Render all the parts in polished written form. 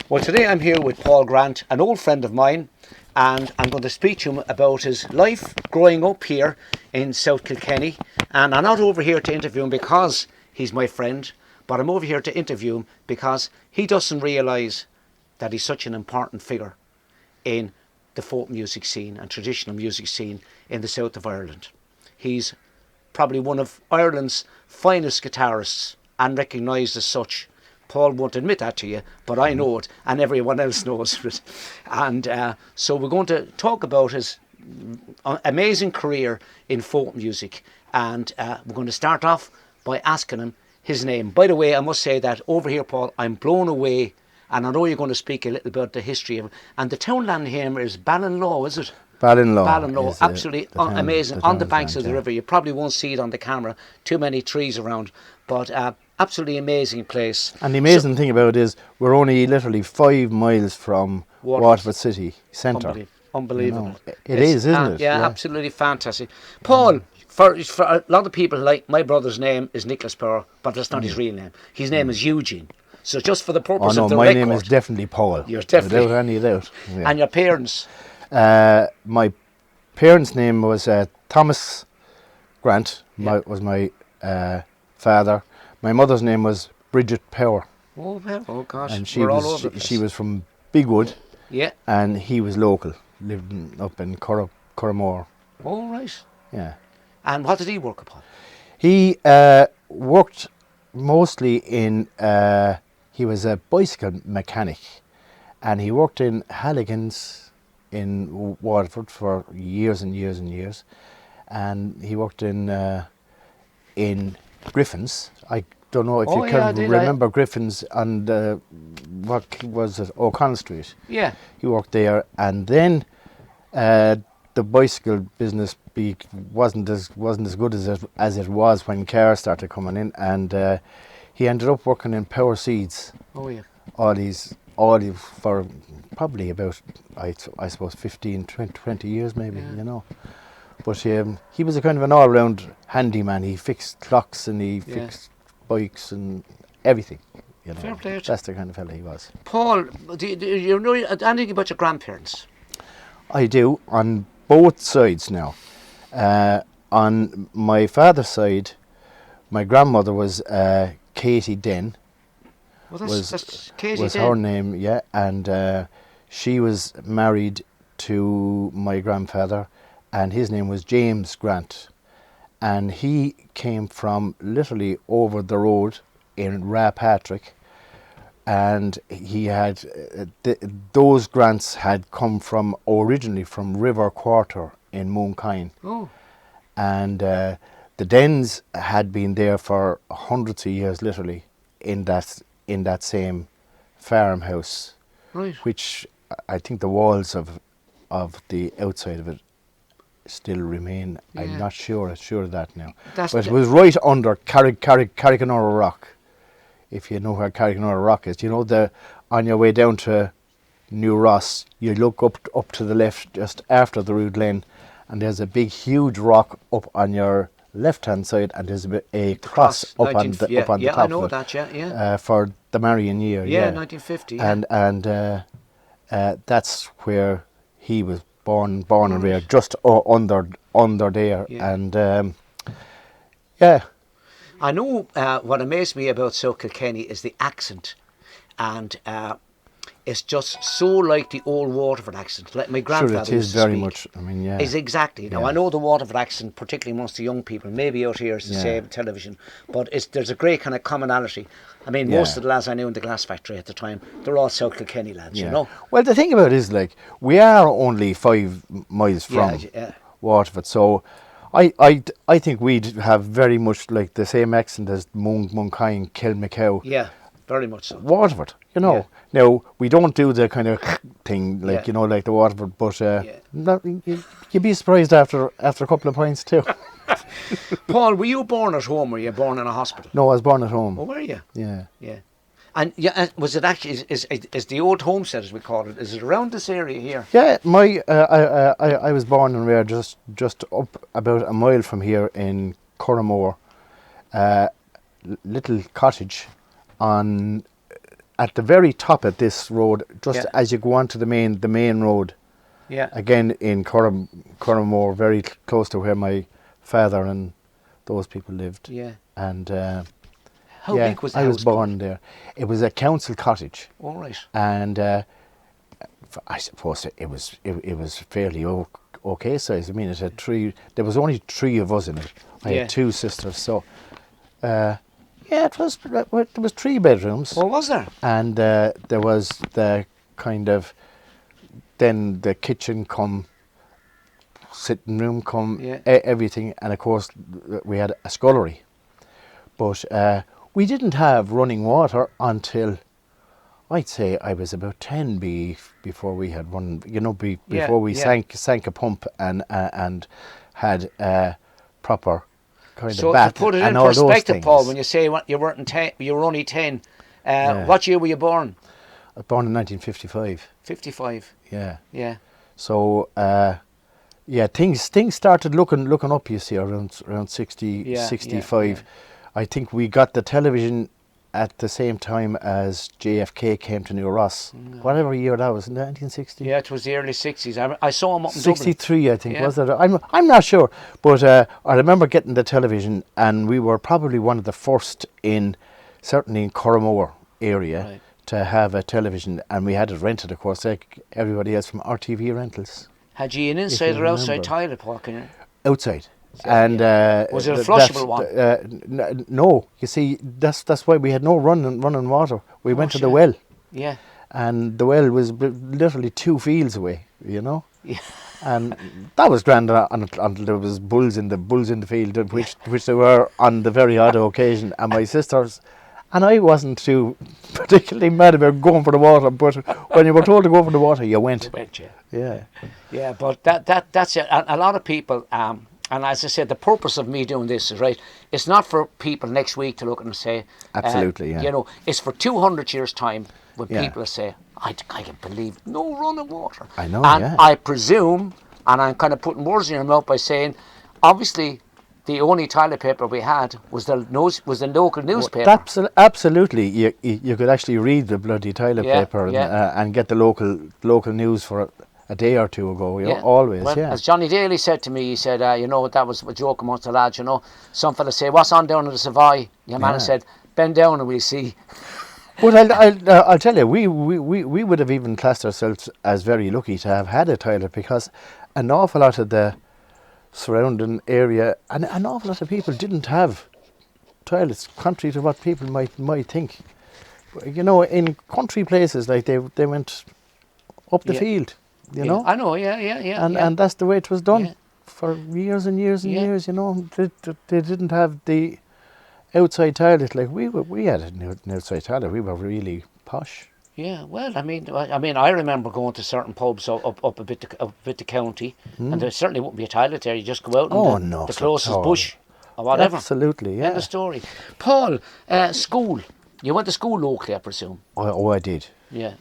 Well, today I'm here with Paul Grant, an old friend of mine, and I'm going to speak to him about his life growing up here in South Kilkenny. And I'm not over here to interview him because he's my friend, but I'm over here to interview him because he doesn't realise that he's such an important figure in the folk music scene and traditional music scene in the south of Ireland. He's probably one of Ireland's finest guitarists and recognised as such. Paul won't admit that to you, but I know it, and everyone else knows it. And so we're going to talk about his amazing career in folk music, and we're going to start off by asking him his name. By the way, I must say that over here, Paul, I'm blown away, and I know you're going to speak a little about the history of it. And the townland here is Ballinlaw, is it? Ballinlaw. Ballinlaw, absolutely amazing. On the banks of the river. You probably won't see it on the camera. Too many trees around. But absolutely amazing place. And the amazing thing about it is we're only literally 5 miles from Waterford City centre. Unbelievable. You know, it is, isn't it? Yeah, absolutely fantastic. Paul, for a lot of people, like my brother's name is Nicholas Power, but that's not his real name. His name is Eugene. So just for the purpose of the my record, name is definitely Paul. You're definitely. Without any doubt. Yeah. And your parents? My parents' name was Thomas Grant, was my father. My mother's name was Bridget Power. Oh gosh, and we're all over the place. she was from Bigwood. Yeah. And he was local, living up in Curramore. Oh, right. Yeah. And what did he work upon? He worked mostly in, he was a bicycle mechanic, and he worked in Halligan's in Waterford for years and years and years, and he worked in Griffin's. I don't know if you can remember Griffin's on what was it, O'Connell Street. Yeah. He worked there, and then the bicycle business wasn't as good as it was when cars started coming in, and he ended up working in Power Seeds. Oh yeah. All for probably about I suppose 15, 20 years maybe, you know. But he was a kind of an all-round handyman. He fixed clocks and he fixed bikes and everything. You know, fair play. That's the kind of fella he was. Paul, do you know anything about your grandparents? I do, on both sides now. On my father's side, my grandmother was Katie Den. Well, that's Katie was Den. her name, yeah, and she was married to my grandfather, and his name was James Grant, and he came from literally over the road in Rapatrick, and he had those Grants had come from originally from River Quarter in Moonkyne. Oh. And the Dens had been there for hundreds of years, literally, in that same farmhouse, Right. which I think the walls of the outside of it still remain. Yeah. I'm not sure of that now. That's but it was right under Carriganora Rock. If you know where Carriganora Rock is, you know, on your way down to New Ross, you look up to the left just after the Rood Lane, and there's a big, huge rock up on your left-hand side, and there's a cross up on the top of it. I know that. Yeah. For the Marion year. Yeah, 1950. Yeah. And that's where he was born and reared, just under there. Yeah. And yeah. I know what amazed me about South Kilkenny is the accent, and it's just so like the old Waterford accent, like my grandfather Sure, it is used to very speak. much. I mean, yeah. Is exactly. Now I know the Waterford accent, particularly amongst the young people. Maybe out here it's the same television, but there's a great kind of commonality. I mean, most of the lads I knew in the glass factory at the time, they're all South Kilkenny lads, you know. Well, the thing about it is, like, we are only 5 miles from Waterford, so I think we'd have very much like the same accent as Moonkyne, Kilmacow. Yeah, very much so. Waterford, you know. Yeah. Now, we don't do the kind of thing, like, you know, like the Waterford, but you'd be surprised after a couple of pints too. Paul, were you born at home or were you born in a hospital? No, I was born at home. Oh, were you? Yeah. Yeah. And was it actually, is the old homestead, as we call it, is it around this area here? Yeah, I was born and reared just up about a mile from here in Curramore, little cottage on at the very top of this road, just Yeah. as you go onto the main road. Yeah. Again in Corrimore, very close to where my father and those people lived. Yeah. And How big was the I house? was born there. It was a council cottage, All right. and I suppose it was fairly okay size. I mean, it had three. There was only three of us in it. I Yeah. had two sisters, so it was. There was 3 bedrooms. What was there? And there was the kind of, then the kitchen come, sitting room come, Yeah. everything, and of course we had a scullery. But we didn't have running water until, I'd say I was about 10 before we had run, before we sank a pump and had proper kind So of bath to put it and in all those perspective, Paul, things. when you say you weren't 10, you were only 10. Yeah. What year were you born? I was born in 1955. 55. Yeah. Yeah. So things started looking up. You see, around 60, Yeah, 65. yeah. I think we got the television at the same time as JFK came to New Ross. Whatever year that was, in 1960. Yeah, it was the early 60s. I saw him up in Dublin. 63, I think, Yeah. was it? I'm not sure, but I remember getting the television, and we were probably one of the first certainly in Corrimore area, Right. to have a television, and we had it rented, of course, like everybody else from RTV Rentals. Had you an you inside or outside remember. toilet, Paul? Can you? Outside. So, And Was it a flushable one? No, you see, that's why we had no running water. We went to the shit. well, Yeah. and the well was literally 2 fields away. Yeah. And that was grand until there was bulls in the field, which there were on the very odd occasion. And my sisters, and I wasn't too particularly mad about going for the water, but when you were told to go for the water, you went. Yeah. Yeah, but that's it. A lot of people, and as I said, the purpose of me doing this is, right, it's not for people next week to look and say, Absolutely, yeah. It's for 200 years' time when Yeah. people say, I can believe no running water. I know, and yeah. I presume, and I'm kind of putting words in your mouth by saying, obviously, the only toilet paper we had was the local newspaper. Absolutely, you could actually read the bloody toilet Yeah, paper yeah. and get the local news for a day or two ago. Always, Well, yeah. as Johnny Daly said to me, he said, that was a joke amongst the lads, some fella say, what's on down in the Savoy? Your man Yeah. said, bend down and we'll see. But I'll tell you, we would have even classed ourselves as very lucky to have had a toilet, because an awful lot of the surrounding area and an awful lot of people didn't have toilets, contrary to what people might think. In country places, like they went up the Yeah. field, Yeah, I know, yeah. and that's the way it was done Yeah. for years and years and Yeah. years. They didn't have the outside toilet like we had an outside toilet. We were really posh. Yeah, well, I mean, I remember going to certain pubs up a bit the county, and there certainly wouldn't be a toilet there. You just go out in the closest at all. bush or whatever. Absolutely, yeah. End of story. Paul, school. You went to school locally, I presume. Oh, I did. Yeah.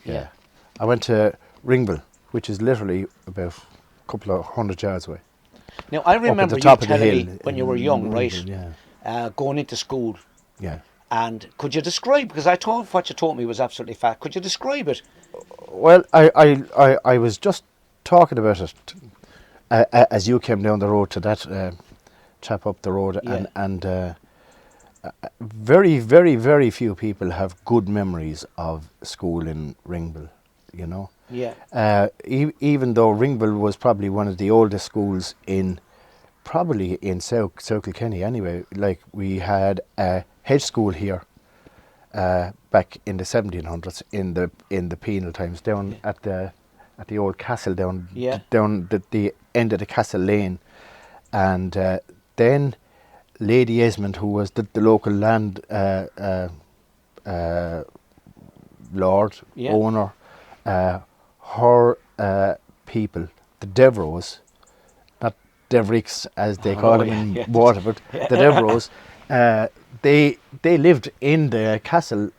I went to Ringville, which is literally about a couple of 100 yards away. Now, I remember you top of the telling me hill when you in were young, right, Ringville, yeah. going into school. Yeah. And could you describe, because I thought what you told me was absolutely fact, could you describe it? Well, I was just talking about it as you came down the road to that chap up the road, Yeah. and very, very, very few people have good memories of school in Ringville, Yeah. Even though Ringville was probably one of the oldest schools probably in South Kilkenny anyway. Like, we had a hedge school here back in the 1700s in the penal times, down at the old castle down the end of the Castle Lane, and then Lady Esmond, who was the local land lord, Yeah. owner, her people, the Devereux, not Devricks as they call them in Waterford, the Devereux, they lived in the castle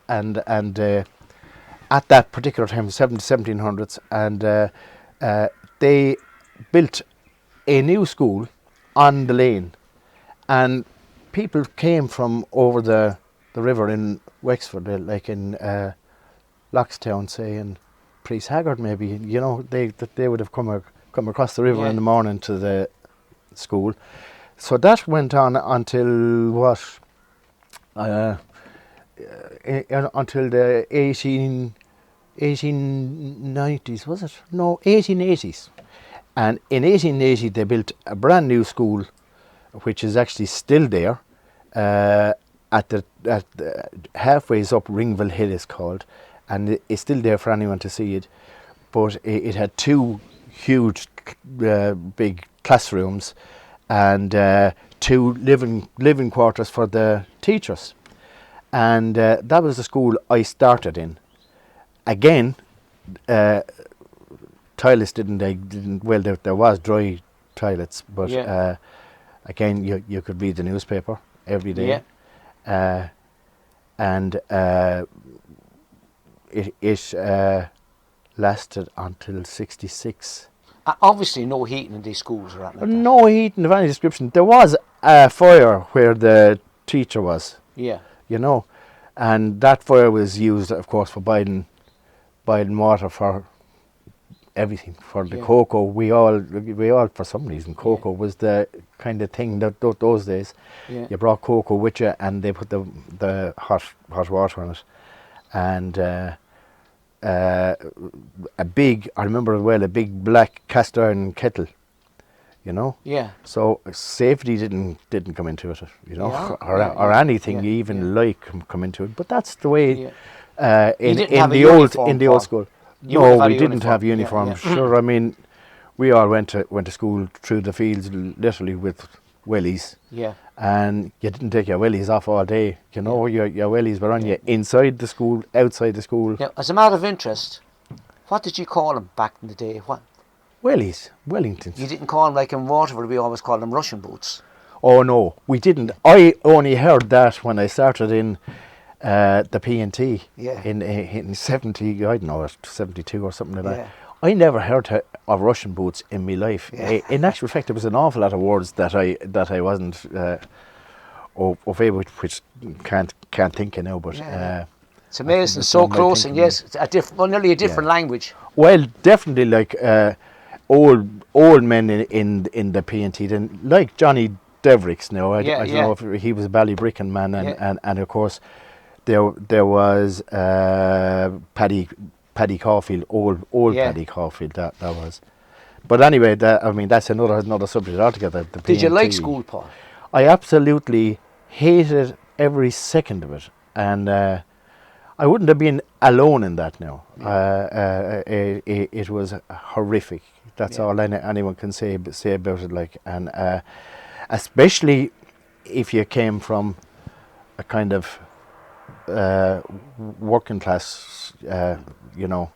and at that particular time, 1700s, and they built a new school on the lane, and people came from over the the river in Wexford, like in Lockstown, say, in Priest Haggard, maybe. You know, they would have come across the river in the morning to the school. So that went on until what? Until the 1890s, was it? No, 1880s. And in 1880 they built a brand new school, which is actually still there, at the halfways up Ringville Hill is called, and it's still there for anyone to see it. But it had two huge big classrooms and two living quarters for the teachers. And that was the school I started in. Again, toilets didn't well, there was dry toilets, but again, you could read the newspaper every day. And it lasted until 66. Obviously no heating in these schools or anything. No heating of any description. There was a fire where the teacher was. Yeah. You know, and that fire was used, of course, for boiling water for everything, for the cocoa. We all, for some reason, cocoa was the kind of thing that those days. Yeah. You brought cocoa with you, and they put the hot water in it, and I remember as well, a big black cast iron kettle. You know. Yeah. So safety didn't come into it, you know, or anything even like come into it. But that's the way in the old school. No, we didn't have uniforms. Sure, I mean, we all went to school through the fields, literally with wellies. Yeah. And you didn't take your wellies off all day. You know, your wellies were on you inside the school, outside the school. Yeah. As a matter of interest, what did you call them back in the day? What? Wellies, Wellingtons. You didn't call them, like in Waterford, we always called them Russian boots. Oh no, we didn't. I only heard that when I started in the P&T in 70, I don't know, 72 or something like that. I never heard of Russian boots in my life. In actual fact, there was an awful lot of words that I wasn't au fait with, which can't think of now. But it's amazing, so close, and yes, it's nearly a different language. Well, definitely like old men in the P&T, then like Johnny Devericks now. I don't know if he was a Ballybricken man, and of course there was Paddy Caulfield, old Paddy Caulfield. That was. But anyway, that's another subject altogether. The Did you like school, Paul? I absolutely hated every second of it, and I wouldn't have been alone in that now. It was horrific. That's all anyone can say about it. Like, and especially if you came from a kind of working class, you know,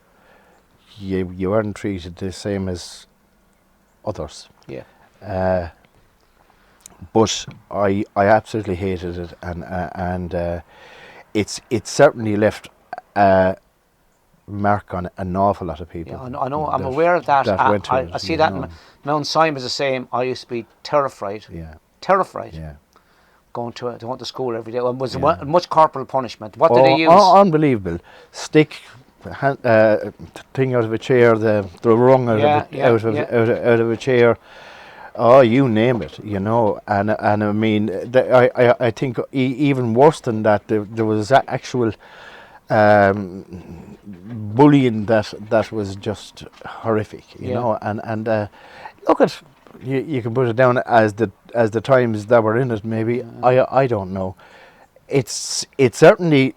you weren't treated the same as others. Yeah. But I absolutely hated it, and it's certainly left a mark on an awful lot of people. Yeah, I know. I'm aware of that. I see that. Mount Simon is the same. I used to be terrified. Yeah. Terrified. Yeah. Going to school every day. It was much corporal punishment. What did they use? Unbelievable. Stick, thing out of a chair, the rung out of a chair. Oh, you name it, you know, and I mean, I think even worse than that, there was actual bullying that was just horrific, you know, and look at, you can put it down as the times that were in it. Maybe I don't know. It certainly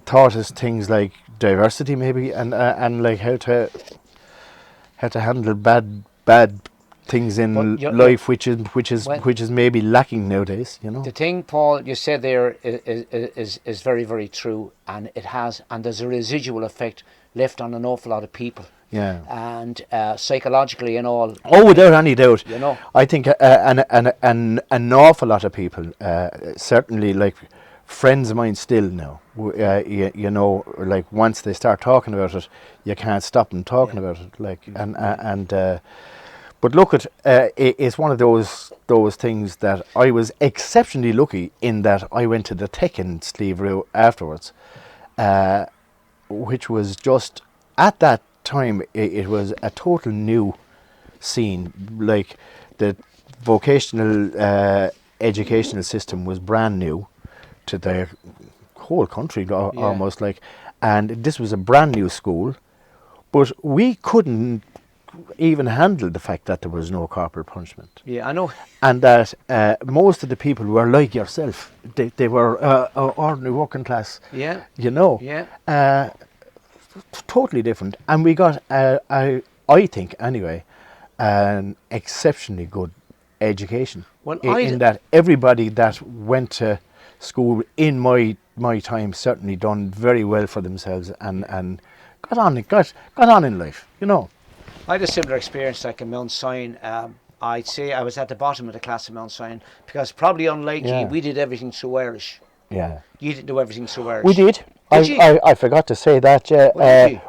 taught us things like diversity, maybe, and like how to handle bad things in life, which is maybe lacking nowadays. You know. The thing, Paul, you said there is very, very true, and there's a residual effect left on an awful lot of people. Yeah. And psychologically and all. Oh, without any doubt. You know. I think an awful lot of people, certainly like friends of mine still now, you know, like once they start talking about it, you can't stop them talking about it. Like, but But look at it's one of those things that I was exceptionally lucky in that I went to the Tech in Sleeve route afterwards, which was just at that time it was a total new scene. Like the vocational educational system was brand new to the whole country almost, like, and this was a brand new school, but we couldn't even handle the fact that there was no corporal punishment. Yeah, I know. And that most of the people were like yourself. They were ordinary working class. Yeah. You know. Yeah. Totally different. And we got, I think anyway, an exceptionally good education. Well, in that everybody that went to school in my time certainly done very well for themselves and got on in life, you know. I had a similar experience like in Mount Sion. I'd say I was at the bottom of the class in Mount Sion because probably unlike you, we did everything through Irish. Yeah. You didn't do everything through Irish. We did. I forgot to say that.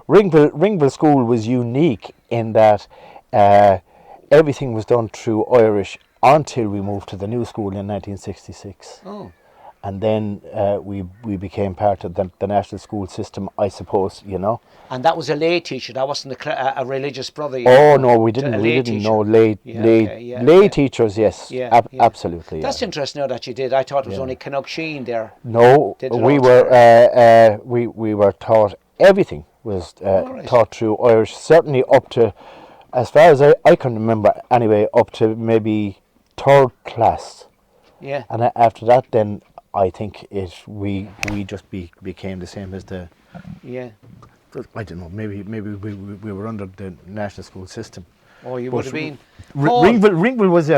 Ringville School was unique in that everything was done through Irish until we moved to the new school in 1966. Oh. And then we became part of the national school system, I suppose, you know. And that was a lay teacher. That wasn't a religious brother. Oh no, we didn't. We didn't know lay teachers. Yes, absolutely. That's interesting. Now that you did, I thought it was only Canuck Sheen there. No, we were taught everything was taught through Irish. Certainly up to, as far as I can remember, anyway, up to maybe third class. Yeah. And after that, then I think we just became the same as the. Yeah. I don't know. Maybe we were under the national school system. Oh, you would have been. Ringville was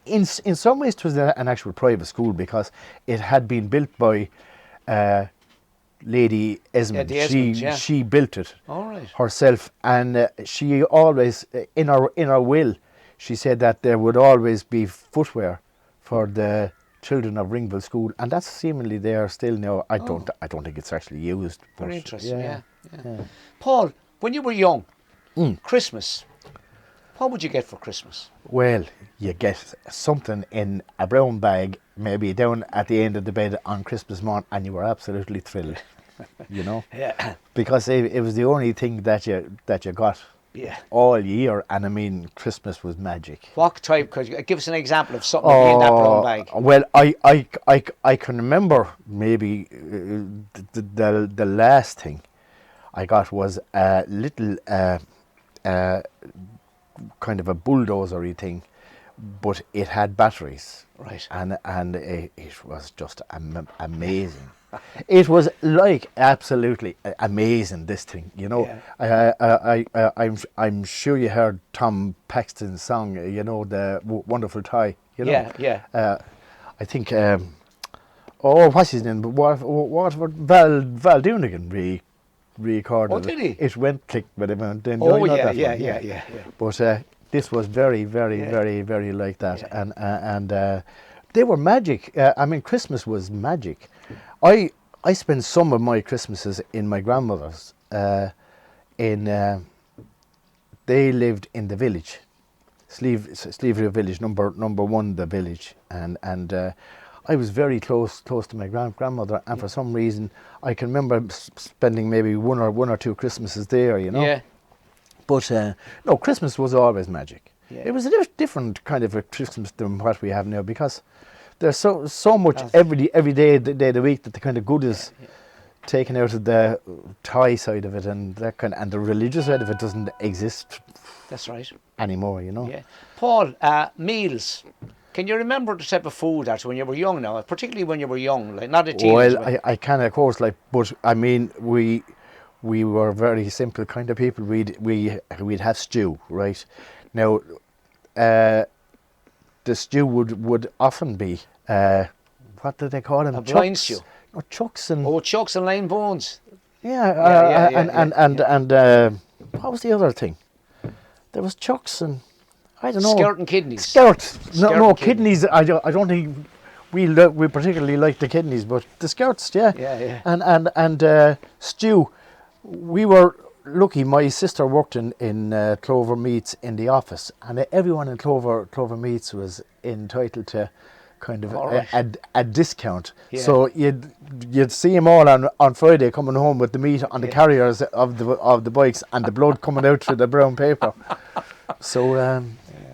in some ways it was an actual private school because it had been built by Lady Esmond. She built it herself, and she always in her will she said that there would always be footwear for the children of Ringville School, and that's seemingly there still now. I don't think it's actually used. Very interesting. Yeah. Paul, when you were young, Christmas, what would you get for Christmas? Well, you get something in a brown bag, maybe down at the end of the bed on Christmas morning, and you were absolutely thrilled. You know, because it was the only thing that you got. Yeah. All year, and I mean, Christmas was magic. What type? Could you give us an example of something in that brown bag? Well, I can remember maybe the last thing I got was a little kind of a bulldozer-y thing, but it had batteries. Right. And it was just amazing. It was like absolutely amazing, this thing, you know. I'm sure you heard Tom Paxton's song, you know, the Wonderful Toy, you know. I think what's his name? What Val Doonigan recorded. Oh, did he? It went click with him and then yeah. But this was very like that, and they were magic. I mean, Christmas was magic. I spent some of my Christmases in my grandmother's. They lived in the village, Sleevey village, number 1, the village, and I was very close to my grandmother, and for some reason I can remember spending maybe one or two Christmases there, you know. Yeah. But no, Christmas was always magic. Yeah. It was a different kind of a Christmas than what we have now, because there's so much every day of the week that the kind of good is taken out of the toy side of it, and that and the religious side of it doesn't exist. That's right. Anymore, you know. Yeah. Paul, meals. Can you remember the type of food that when you were young now, particularly when you were young, like not a teenager? Well, I can, of course, like, but I mean, we were very simple kind of people. We'd have stew, right? Now, the stew would often be what did they call them? A blind stew. No, chucks and. Oh, chucks and lime bones. And what was the other thing? There was chucks and I don't know. Skirt and kidneys. Kidneys. I don't think we particularly liked the kidneys, but the skirts, yeah. And stew. We were lucky my sister worked in Clover Meats in the office, and everyone in Clover Meats was entitled to kind of a discount. Yeah. So you'd see them all on Friday coming home with the meat on the carriers of the bikes and the blood coming out through the brown paper. So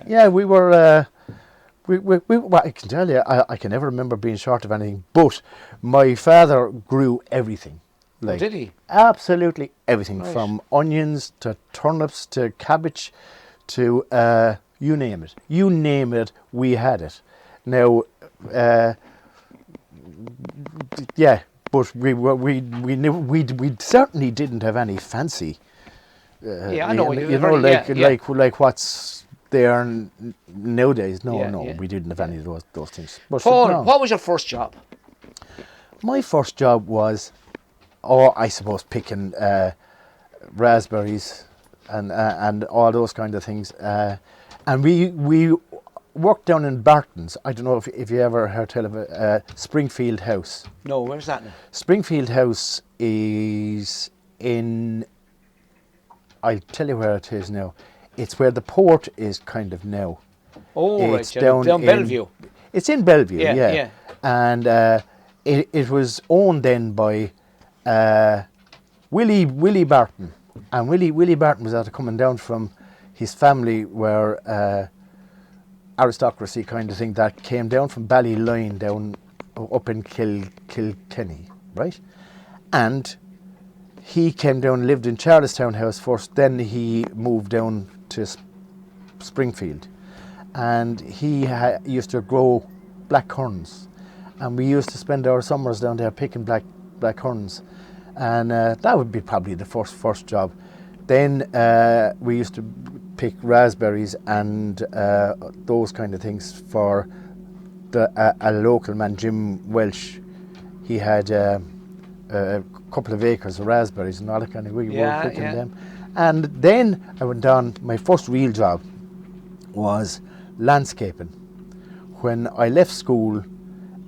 we were. Well, I can tell you, I can never remember being short of anything. But my father grew everything. Like, did he? Absolutely everything, Right. from onions to turnips to cabbage to you name it. You name it, we had it. Now, but we certainly didn't have any fancy. I know. Like what's there nowadays. No, we didn't have any of those things. But Paul, what was your first job? My first job was, I suppose, picking raspberries and all those kind of things. And we worked down in Barton's. I don't know if you ever heard tell of Springfield House. No, where's that now? Springfield House is in, I'll tell you where it is now. It's where the port is kind of now. Oh, it's right, down Bellevue. It's in Bellevue, Yeah. And it was owned then by Willie Barton. And Willie Barton was after coming down from his family where aristocracy kind of thing that came down from Ballyline down up in Kilkenny, right? And he came down and lived in Charlestown House first, then he moved down to Springfield. And he used to grow black currants. And we used to spend our summers down there picking black currants. And that would be probably the first job. Then we used to pick raspberries and those kind of things for a local man, Jim Welsh. He had a couple of acres of raspberries and all that kind of. We were picking them. And then I went on. My first real job was landscaping. When I left school,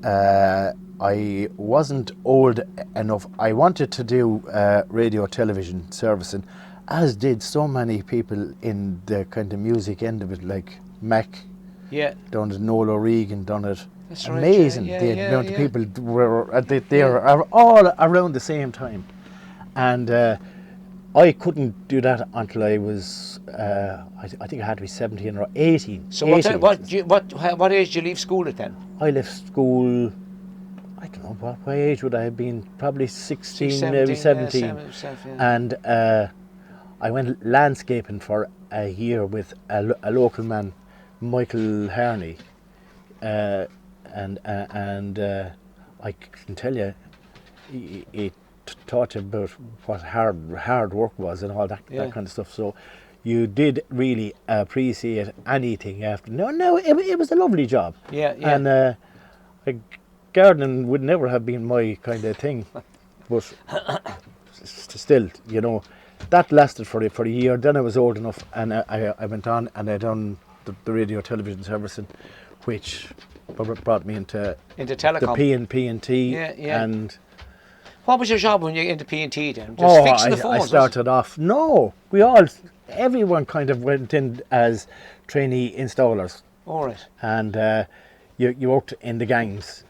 I wasn't old enough. I wanted to do radio, television servicing, as did so many people in the kind of music end of it, like Mac. Yeah. Done it, Noel O'Regan done it. That's amazing. Right, The amount of people were they are all around the same time, and I couldn't do that until I was I think I had to be 17 or 18. So 18. what age did you leave school at then? I left school, I don't know, what age would I have been? Probably 16, maybe 17. And I went landscaping for a year with a local man, Michael Harney. And I can tell you, he taught you about what hard work was and all that kind of stuff. So you did really appreciate anything after. No, it was a lovely job. Yeah. And gardening would never have been my kind of thing, but still, that lasted for a year. Then I was old enough, and I went on and I done the radio television servicing, which brought me into telecom, the P&T. Yeah. And what was your job when you into P&T then? Just fixing the phones? I started off. No, everyone kind of went in as trainee installers. All right. And you worked in the gangs,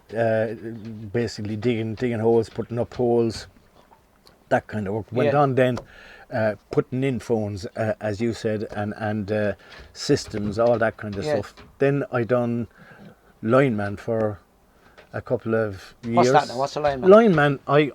basically digging holes, putting up holes, that kind of work. Went on then, putting in phones, as you said, and systems, all that kind of stuff. Then I done lineman for a couple of years. What's that now? What's a lineman? Lineman, I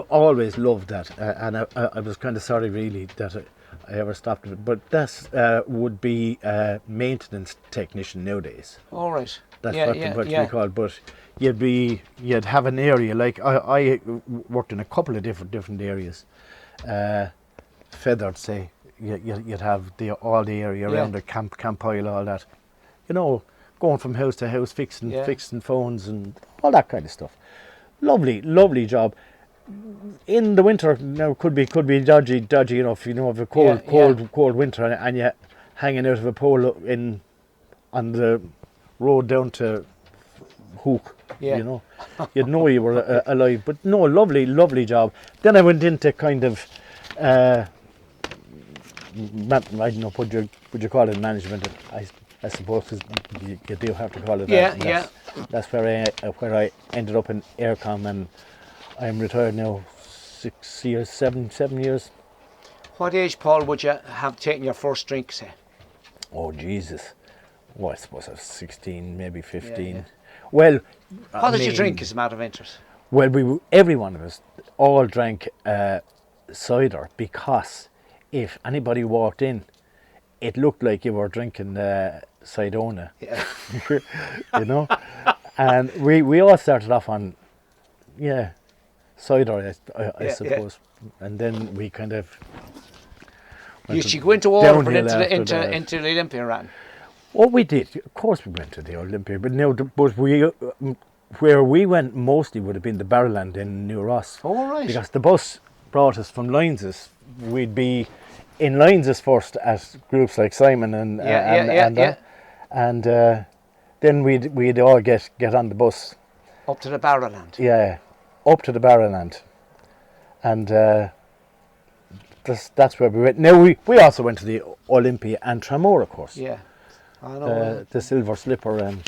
always loved that, and I was kind of sorry really that I ever stopped it. But that would be a maintenance technician nowadays. All right. That's what we called. But you'd have an area, like I worked in a couple of different areas. Feathered, say, you'd have all the area around the camp pile, all that. Going from house to house, fixing phones and all that kind of stuff. Lovely job. In the winter, now could be dodgy enough. Of a cold winter, and you hanging out of a pole on the road down to Hook. You'd know you were alive. But no, lovely job. Then I went into kind of I don't know, would you call it management? I suppose 'cause you do have to call it Yeah, that. yeah. That's where I ended up in aircom, and I'm retired now 7 years. What age, Paul, would you have taken your first drink, say? Oh Jesus! Well, I suppose I was 16, maybe 15. Yeah. Well, What did you drink, as a matter of interest? Well, every one of us all drank cider, because if anybody walked in, it looked like you were drinking Sidona, Yeah. you know. And we all started off on, cider, I suppose, and then we kind of. Did you go into all downhill into the Olympia ran? Oh, we did. Of course, we went to the Olympia, but no, but we. Where we went mostly would have been the Barrowland in New Ross. Oh, right. Because the bus brought us from Lyons's. We'd be in Lyons's first at groups like Simon and then we'd all get on the bus. Up to the Barrowland. Yeah, up to the Barrowland, and that's where we went. Now we also went to the Olympia and Tramore, of course. Yeah, I know. The Silver Slipper and.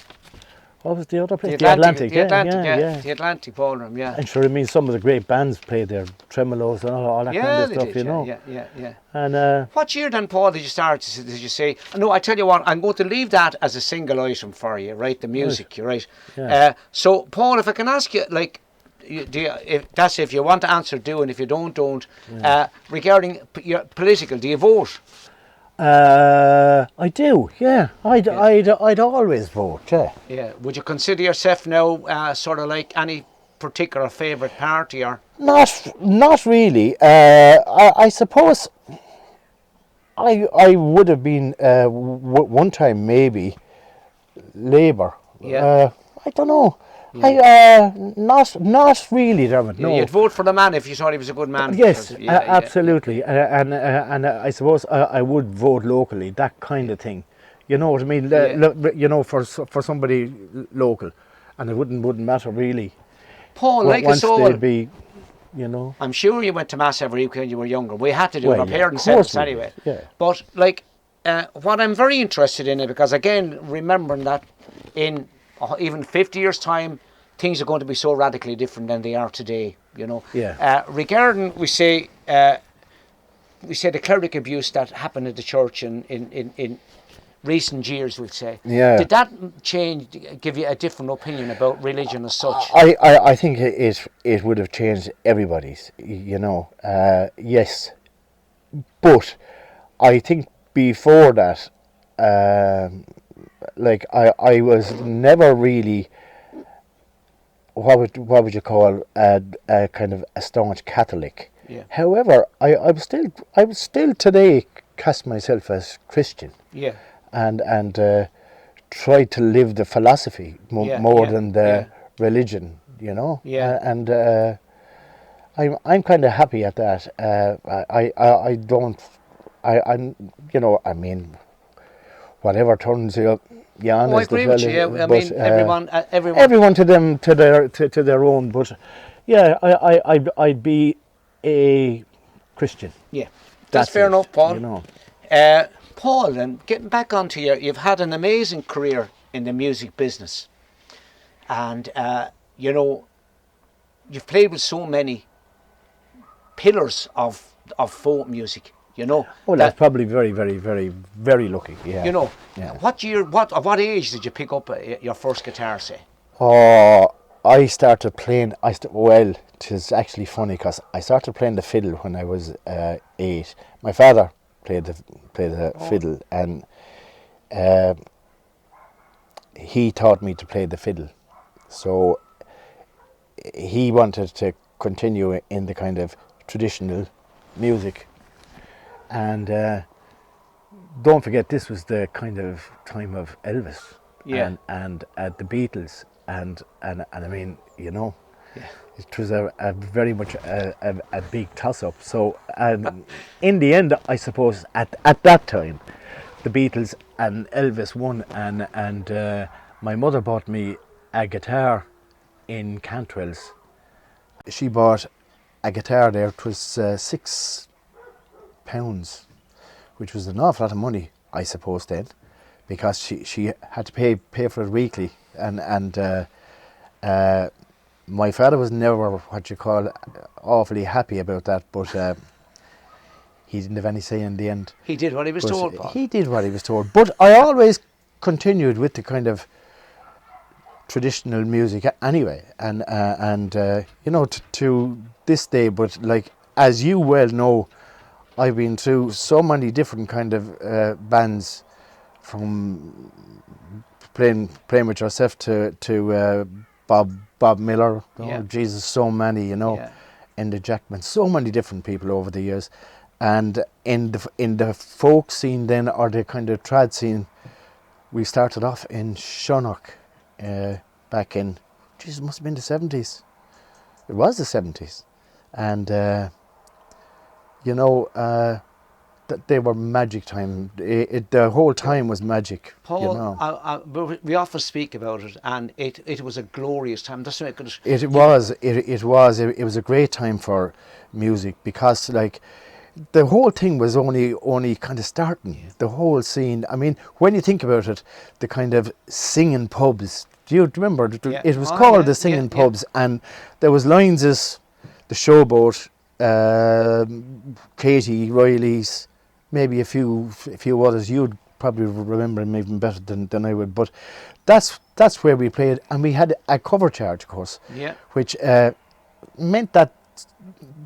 What was the other place? The Atlantic, the Atlantic Ballroom, yeah. I'm sure, I mean, some of the great bands played there, Tremolos and all that kind of stuff, you know. Yeah. And what year then, Paul, did you start? Did you say? No, I tell you what, I'm going to leave that as a single item for you, right? The music, you're right. Yeah. So, Paul, if I can ask you, like, if you want to answer, do, and if you don't. Yeah. Regarding your political, do you vote? I do, yeah. I'd always vote, yeah. Yeah. Would you consider yourself now sort of like any particular favourite party, or? Not really. I suppose I would have been one time maybe Labour. Yeah. I don't know. Yeah. Not really, Dermot. No. You'd vote for the man if you thought he was a good man. Yes, absolutely. And I suppose I would vote locally. That kind of thing. You know what I mean? You know, for somebody local, and it wouldn't matter really. Paul, like us all, they'd be, you know. I'm sure you went to mass every week when you were younger. We had to do it. Our parents said it anyway. Yeah. But like, what I'm very interested in, because again, remembering that in even 50 years' time, things are going to be so radically different than they are today, you know. Yeah. Regarding, we say the cleric abuse that happened in the church in recent years, we'll say. Yeah. Did that change, give you a different opinion about religion as such? I think it would have changed everybody's, you know. Yes. But I think before that, like I was never really what would you call a kind of a staunch Catholic. Yeah. However, I would still today cast myself as Christian. Yeah. And try to live the philosophy more than the religion, you know. Yeah. And I'm kind of happy at that. I'm you know, I mean, whatever turns you on. I agree with you. Yeah, I mean, everyone to their own. But yeah, I'd be a Christian. Yeah, that's fair enough, Paul. You know. Paul, then getting back onto you've had an amazing career in the music business, and you know, you've played with so many pillars of folk music. You know. Oh, that's probably very, very, very, very lucky. Yeah. You know. Yeah. What year? What age did you pick up your first guitar? Say. Oh, I started playing. Well, it is actually funny because I started playing the fiddle when I was 8. My father played the fiddle, and he taught me to play the fiddle. So he wanted to continue in the kind of traditional music. And don't forget, this was the kind of time of Elvis, and the Beatles, and I mean, you know, it was a very much a big toss-up. So in the end, I suppose at that time, the Beatles and Elvis won, and my mother bought me a guitar in Cantwell's. She bought a guitar there. It was £6, which was an awful lot of money, I suppose then, because she had to pay for it weekly, and my father was never what you call awfully happy about that, but he didn't have any say in the end. He did what he was told, Paul. He did what he was told, but I always continued with the kind of traditional music anyway, and you know, to this day. But like, as you well know, I've been through so many different kind of bands, from playing with yourself to Bob Miller. Oh Jesus, so many, you know, and the Jackman, so many different people over the years. And in the folk scene then, or the kind of trad scene, we started off in Shonnock back in, Jesus, it must have been the 70s. It was the 70s. And, you know, they were magic time. The whole time was magic. Paul, you know. we often speak about it, and it was a glorious time. That's what it was. It was a great time for music, because like, the whole thing was only kind of starting. Yeah. The whole scene. I mean, when you think about it, the kind of singing pubs. Do you remember? It was called the singing pubs, and there was lines as the Showboat, Katie Riley's, maybe a few others. You'd probably remember them even better than I would. But that's where we played, and we had a cover charge, of course. Yeah. Which meant that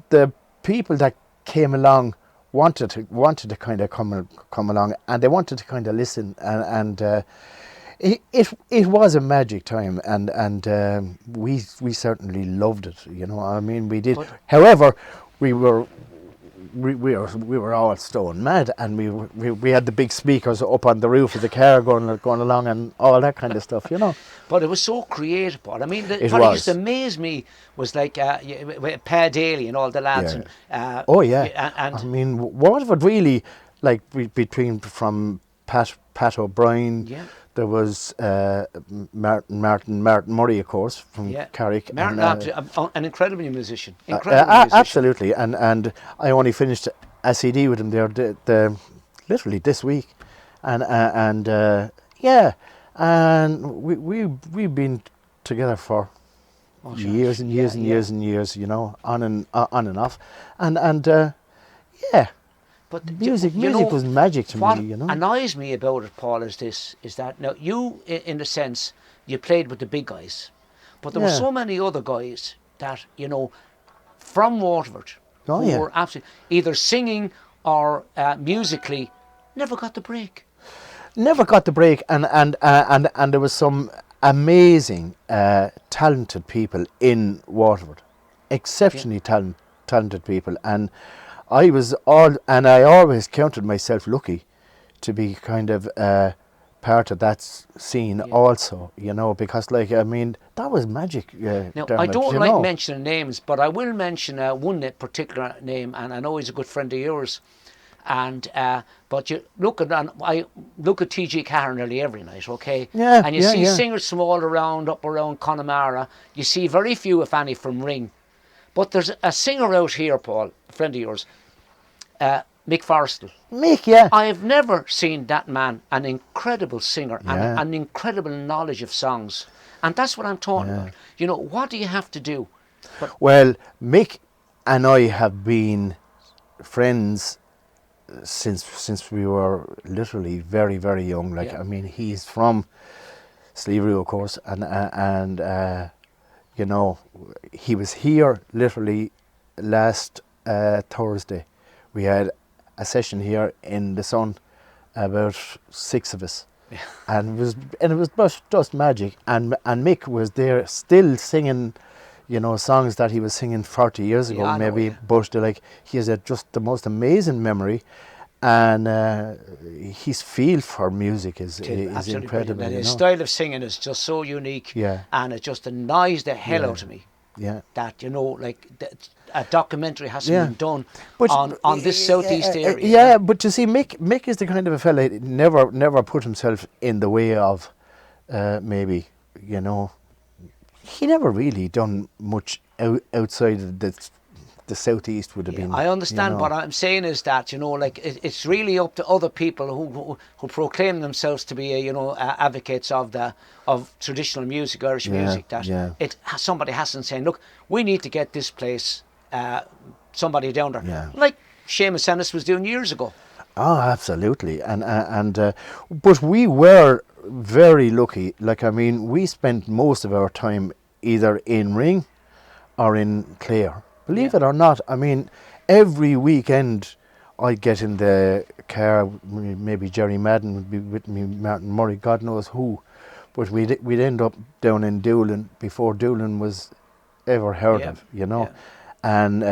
the people that came along wanted to kind of come along, and they wanted to kind of listen, and it was a magic time, and we certainly loved it, you know. I mean, we did. However, we were all stone mad, and we had the big speakers up on the roof of the car going along and all that kind of stuff, you know. But it was so creative, Paul. I mean, what used to amaze me was like Per Daly and all the lads. Yeah. And I mean, Waterford really, like, between from Pat O'Brien. Yeah. There was Martin Murray, of course, from Carrick. Martin, an incredible musician. Absolutely, and I only finished a CD with him there literally this week, and we've been together for years and years and years and years, you know, on and off, and yeah. But music was magic to me, you know. What annoys me about it, Paul, is that now you, in a sense, you played with the big guys, but there were so many other guys that, you know, from Waterford, who were absolutely either singing or musically never got the break. Never got the break, and there was some amazing, talented people in Waterford, exceptionally talented people, and I always counted myself lucky to be kind of part of that scene also, you know, because, like, I mean, that was magic. Now, Dermot, I don't like mentioning names, but I will mention one particular name, and I know he's a good friend of yours. And but you I look at TG Carr nearly every night, okay? Yeah. And you see singers from all around, up around Connemara. You see very few, if any, from Ring. But there's a singer out here, Paul, a friend of yours, Mick Forrestal. Mick, yeah. I've never seen that man, an incredible singer and an incredible knowledge of songs. And that's what I'm talking about. You know, what do you have to do? Well, Mick and I have been friends since we were literally very, very young. Like, I mean, he's from Sleeveroo, of course, and you know, he was here literally last Thursday. We had a session here in the sun, about 6 of us, and it was just magic. And Mick was there, still singing, you know, songs that he was singing 40 years ago, maybe. But like, he has just the most amazing memory, and his feel for music is incredible. His style of singing is just so unique, and it just annoys the hell out of me. Yeah, that, you know, like, a documentary hasn't been done on this southeast area. Yeah, but you see, Mick is the kind of a fella that never put himself in the way of, maybe, you know, he never really done much outside of the the southeast would have been. I understand. You know. What I'm saying is that, you know, like it's really up to other people who proclaim themselves to be, advocates of traditional music, Irish music. That somebody hasn't saying, look, we need to get this place, somebody down there, like Seamus Ennis was doing years ago. Oh, absolutely, but we were very lucky. Like, I mean, we spent most of our time either in Ring or in Clare. Believe it or not, I mean, every weekend I'd get in the car, maybe Jerry Madden would be with me, Martin Murray, God knows who, but we'd end up down in Doolin before Doolin was ever heard of, you know. And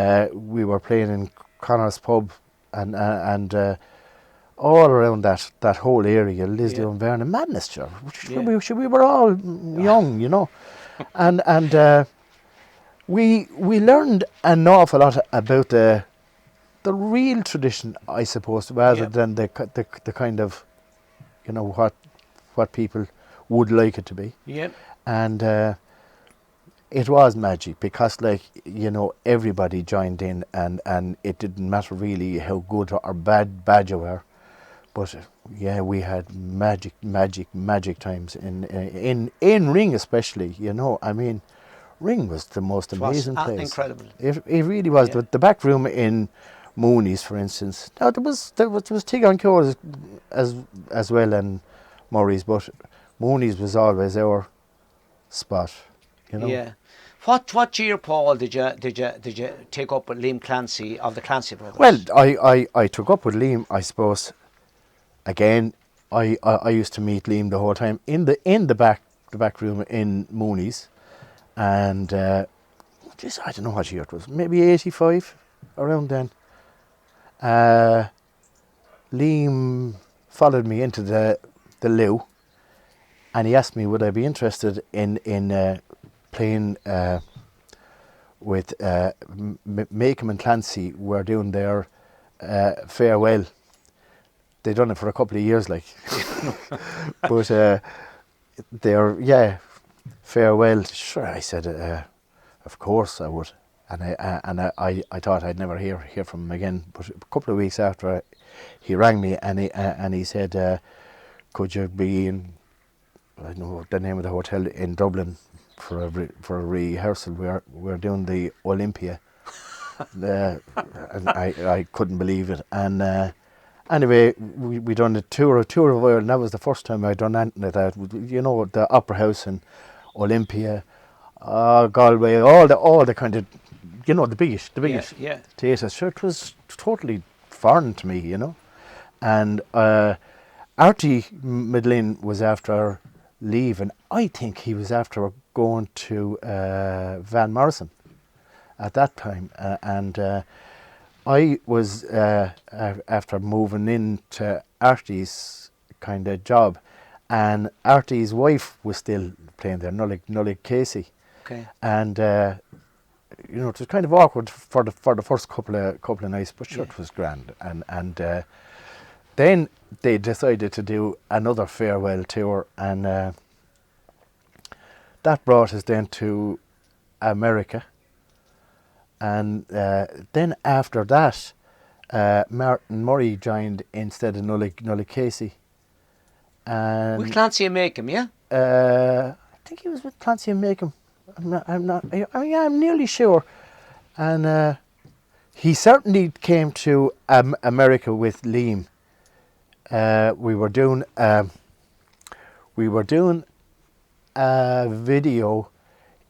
we were playing in Connor's Pub and all around that whole area, Lisdale and Vernon, madness, sure. We were all young, you know. And we learned an awful lot about the real tradition, I suppose, rather than the kind of, you know, what people would like it to be. And it was magic because, like, you know, everybody joined in, and it didn't matter really how good or bad you were. But we had magic times in Ring, especially. You know, I mean, Ring was the most amazing place. Incredible. It really was. The back room in Mooney's, for instance. Now there was Tig on Cure as well, and Murray's, but Mooney's was always our spot. You know. Yeah. What year, Paul, did you take up with Liam Clancy of the Clancy brothers? Well, I took up with Liam, I suppose. Again, I used to meet Liam the whole time in the back room in Mooney's, and I don't know what year it was, maybe 85, around then. Liam followed me into the loo, and he asked me would I be interested in playing with Macomb and Clancy. Were doing their farewell. They done it for a couple of years, like, but their farewell. Sure, I said, of course I would, and I thought I'd never hear from him again. But a couple of weeks after, he rang me and he said, could you be in, I don't know the name of the hotel in Dublin for a rehearsal? We're doing the Olympia. And I couldn't believe it, and. Anyway, we done a tour of Ireland, and that was the first time I'd done anything like that. You know, the Opera House and Olympia, Galway, all the kind of, you know, the biggest theatres. Sure, it was totally foreign to me, you know. And Artie Midlin was after leaving. I think he was after going to Van Morrison at that time, and. I was after moving into Artie's kind of job, and Artie's wife was still playing there, Nullig Casey. Okay. And you know, it was kind of awkward for the first couple of nights, but sure, it was grand. And then they decided to do another farewell tour, and that brought us then to America. And then after that, Martin Murray joined instead of Nullig Casey. And with Clancy and Macomb, yeah? I think he was with Clancy and Macomb. I'm nearly sure. And he certainly came to America with Liam. We were doing a video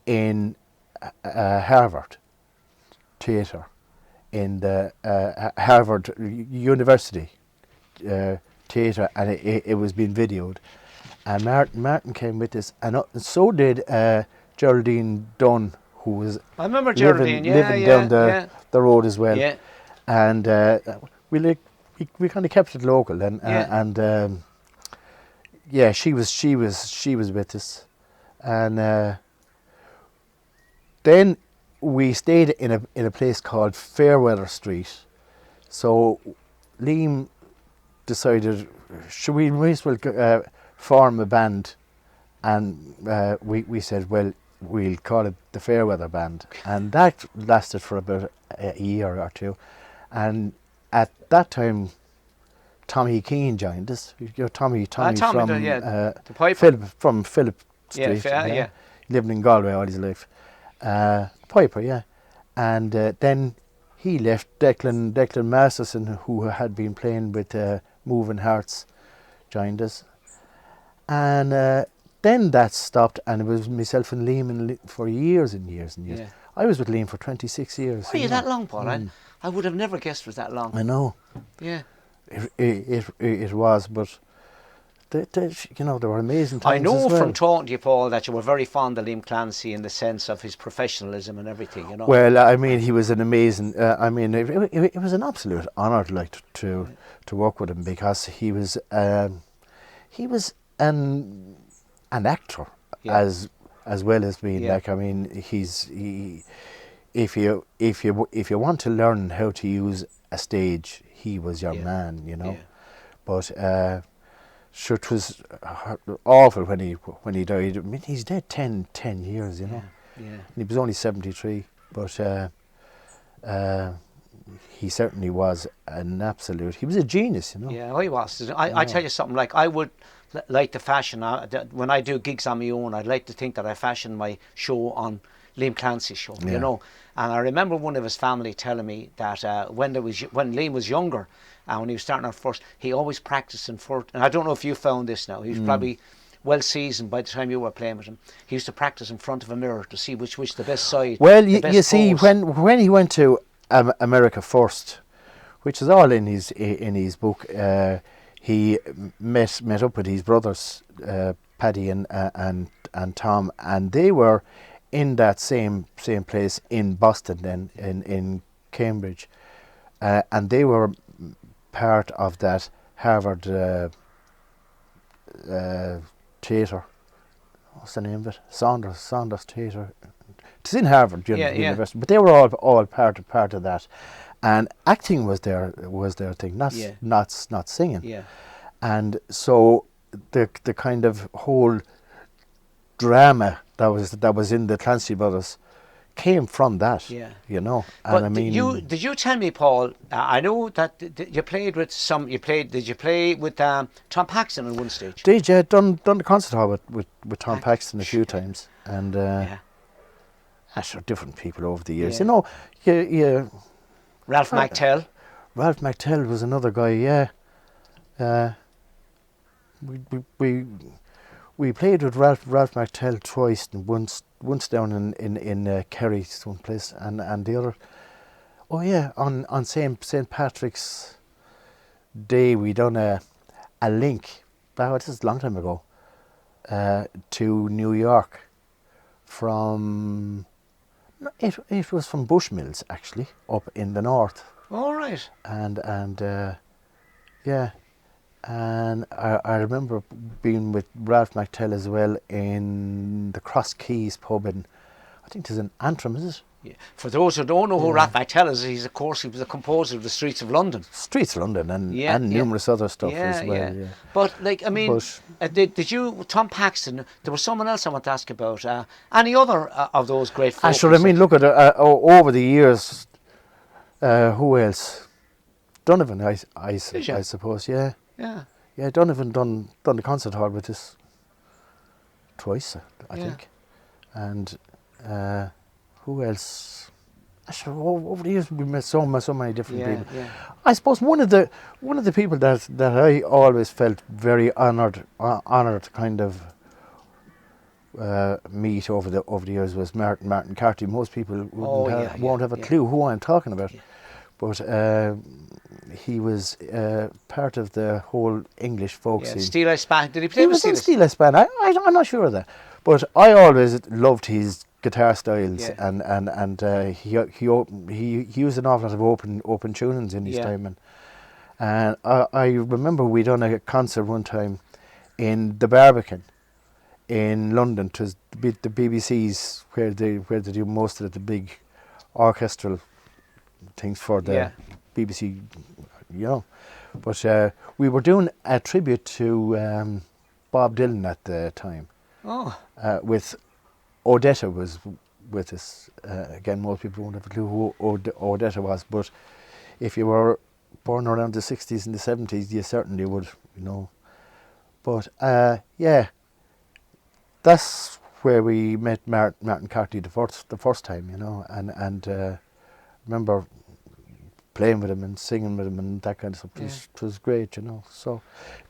in Harvard Theatre, in the Harvard University Theatre, and it was being videoed. And Martin came with us, and so did Geraldine Dunn, who was I remember Geraldine, living down the road as well. Yeah. And we kind of kept it local, and she was with us, and then we stayed in a place called Fairweather Street. So Liam decided, should we might as well form a band, and we said, well, we'll call it the Fairweather Band, and that lasted for about a year or two. And at that time, Tommy Keane joined us. You know, Tommy Tommy, from the piper. Philip Street. Yeah. Living in Galway all his life. Piper, yeah. And then he left. Declan Masterson, who had been playing with Moving Hearts, joined us. And then that stopped, and it was myself and Liam for years and years and years. Yeah. I was with Liam for 26 years. Were you that long, Paul? I would have never guessed it was that long. I know. Yeah. It was, but you know, there were amazing times. I know as well. from talking to you, Paul, that you were very fond of Liam Clancy in the sense of his professionalism and everything. You know. Well, I mean, he was an amazing. It was an absolute honour, like to work with him, because he was an actor, Yeah. as well as being Yeah. like. I mean, if you want to learn how to use a stage, he was your man, you know. Yeah. But sure, it was awful when he died. I mean, he's dead 10 years, you know. Yeah. And he was only 73, but he certainly was an absolute. He was a genius, you know. Yeah, he was. I tell you something, like I would like to fashion, when I do gigs on my own, I'd like to think that I fashion my show on Liam Clancy's show, you know. And I remember one of his family telling me that when Liam was younger, and when he was starting out first, he always practiced in front. And I don't know if you found this now. He was probably well seasoned by the time you were playing with him. He used to practice in front of a mirror to see which the best side. Well, the best you see, pose. when he went to America first, which is all in his book, he met up with his brothers, Paddy and Tom, and they were in that same place in Boston, then in Cambridge, and they were part of that Harvard theatre. What's the name of it? Saunders Theatre. It's in Harvard University, but they were all part of that, and acting was their thing, not singing. Yeah. And so the kind of whole drama that was in the Clancy brothers came from that. Yeah. You know. But and I mean, did you tell me, Paul? I know that you played with some. Did you play with Tom Paxton at one stage? did you done the concert hall with Tom Paxton a few times, and that's different people over the years. Yeah. You know, Ralph McTell. Ralph McTell was another guy. Yeah. We played with Ralph McTell twice, and once down in Kerry, one place, and the other. Oh yeah, on St. Patrick's Day we done a link. This is a long time ago. To New York, from it was from Bushmills actually, up in the north. All right. And yeah. And I remember being with Ralph McTell as well in the Cross Keys pub in, I think it is in Antrim, is it? Yeah. For those who don't know who Ralph McTell is, he was the composer of the Streets of London. Streets of London and numerous other stuff as well. Yeah. But like, I mean, did you, Tom Paxton? There was someone else I want to ask about. Any other of those great folk? Sure, I mean, look at over the years. Who else? Donovan, I suppose. Yeah. Yeah. Yeah, Donovan done the concert hall with us twice, I think. And who else? Over the years we met so many different people. Yeah. I suppose one of the people that I always felt very honoured to kind of meet over the years was Martin Carthy. Most people won't have a clue who I'm talking about. Yeah. But he was part of the whole English folk scene. Steel Ice Band. Did he play with Steel Ice? Steel Ice Band. I'm not sure of that. But I always loved his guitar styles, and he used an awful lot of open tunings in his time. And I remember we done a concert one time in the Barbican in London. It was the BBC's where they do most of the big orchestral things for the BBC, you know. But we were doing a tribute to Bob Dylan at the time. Oh. With Odetta was with us. Again, most people won't have a clue who Odetta was, but if you were born around the 60s and the 70s, you certainly would, you know. But yeah, that's where we met Martin Carthy the first time, you know, and remember playing with him and singing with him and that kind of stuff. It was great, you know. So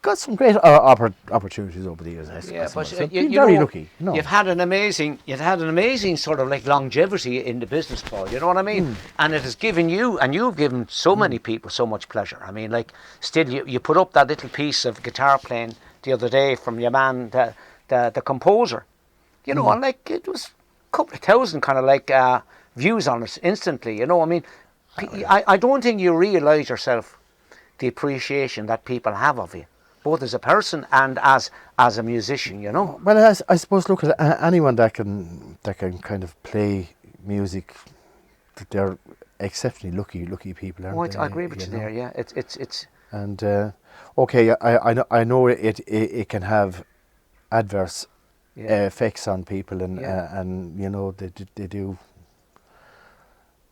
got some great opportunities over the years. I but so you very know, lucky. No. you've had an amazing sort of like longevity in the business, Paul. You know what I mean? And it has given you, and you've given so many people so much pleasure. I mean, like, still you put up that little piece of guitar playing the other day from your man, the composer. You know, and like it was a couple of thousand kind of like views on it instantly. You know, I mean, I don't think you realise yourself the appreciation that people have of you, both as a person and as a musician. You know. Well, I suppose look at anyone that can kind of play music. They're exceptionally lucky people, aren't they? I agree with you there. Yeah, it's. And okay, I know it can have adverse effects on people, and you know they do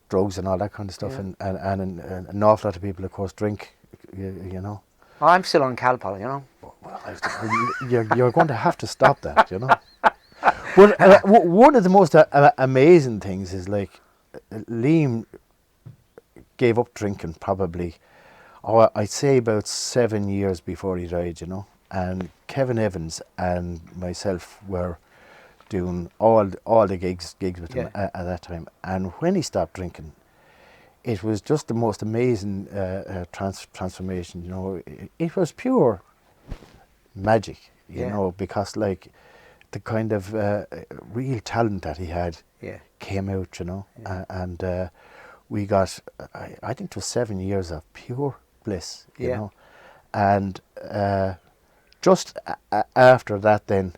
drugs and all that kind of stuff, and an awful lot of people, of course, drink. You know. I'm still on Calpol, you know. Well, you're going to have to stop that, you know. But one of the most amazing things is like Liam gave up drinking probably, I'd say about 7 years before he died, you know. And Kevin Evans and myself were doing all the gigs with him at that time. And when he stopped drinking, it was just the most amazing transformation, you know. It was pure magic, you know, because like the kind of real talent that he had came out, you know. And we got, I think it was 7 years of pure bliss, you know. And just after that then,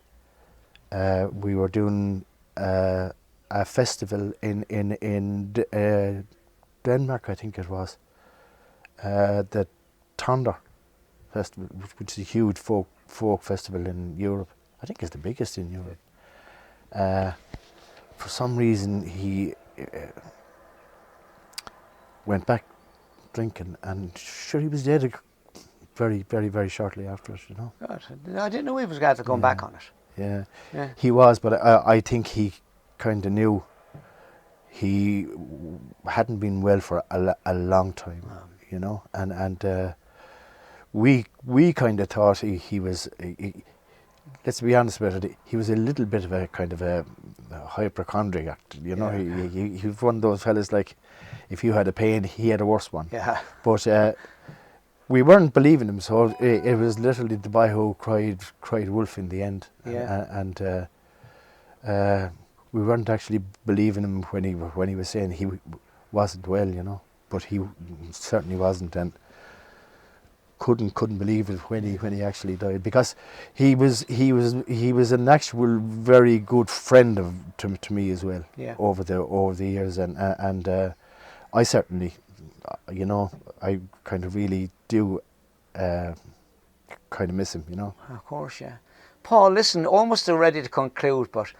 we were doing a festival in Denmark, I think it was, the Thunder Festival, which is a huge folk festival in Europe. I think it's the biggest in Europe. For some reason, he went back drinking, and sure, he was dead very, very, very shortly after it, you know. God, I didn't know he was going to come back on it. Yeah, he was, but I think he kind of knew he hadn't been well for a long time, you know, and we kind of thought he was. Let's be honest about it. He was a little bit of a kind of a hypochondriac, you know. He was one of those fellas like, if you had a pain, he had a worse one. Yeah. But we weren't believing him, so it was literally the boy who cried wolf in the end. Yeah. And we weren't actually believing him when he was saying he wasn't well, you know. But he certainly wasn't, and couldn't believe it when he actually died, because he was an actual very good friend to me as well. Yeah. Over the years, and I certainly, you know, I kind of really do kind of miss him, you know. Of course, yeah. Paul, listen, almost ready to conclude, but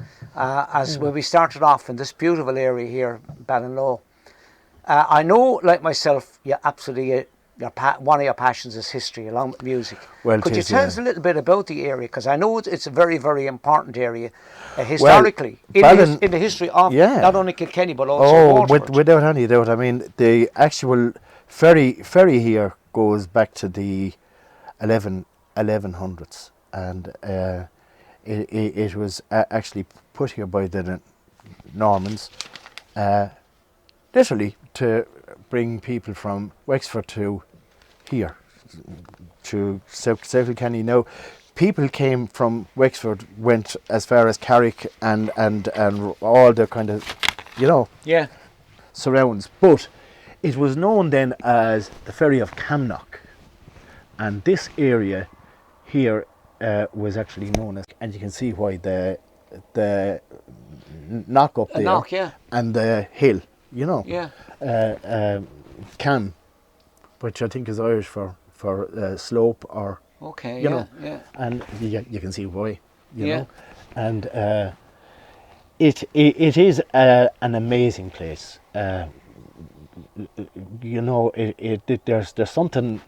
when we started off in this beautiful area here, Ballinlow, I know, like myself, you absolutely, one of your passions is history, along with music. Well, could you tell us a little bit about the area? Because I know it's a very, very important area historically, in the history of not only Kilkenny but also Waterford. Without any doubt. I mean, the actual ferry here goes back to the 1100s, and it was actually put here by the Normans, literally to bring people from Wexford to here, to South Kilkenny. Now, people came from Wexford, went as far as Carrick and all the kind of, you know, surrounds. But it was known then as the Ferry of Camnock, and this area here was actually known as, and you can see why the knock up there, and the hill, you know, Cam, which I think is Irish for slope, or you know, and you can see why, you know, and it is an amazing place. You know, there's something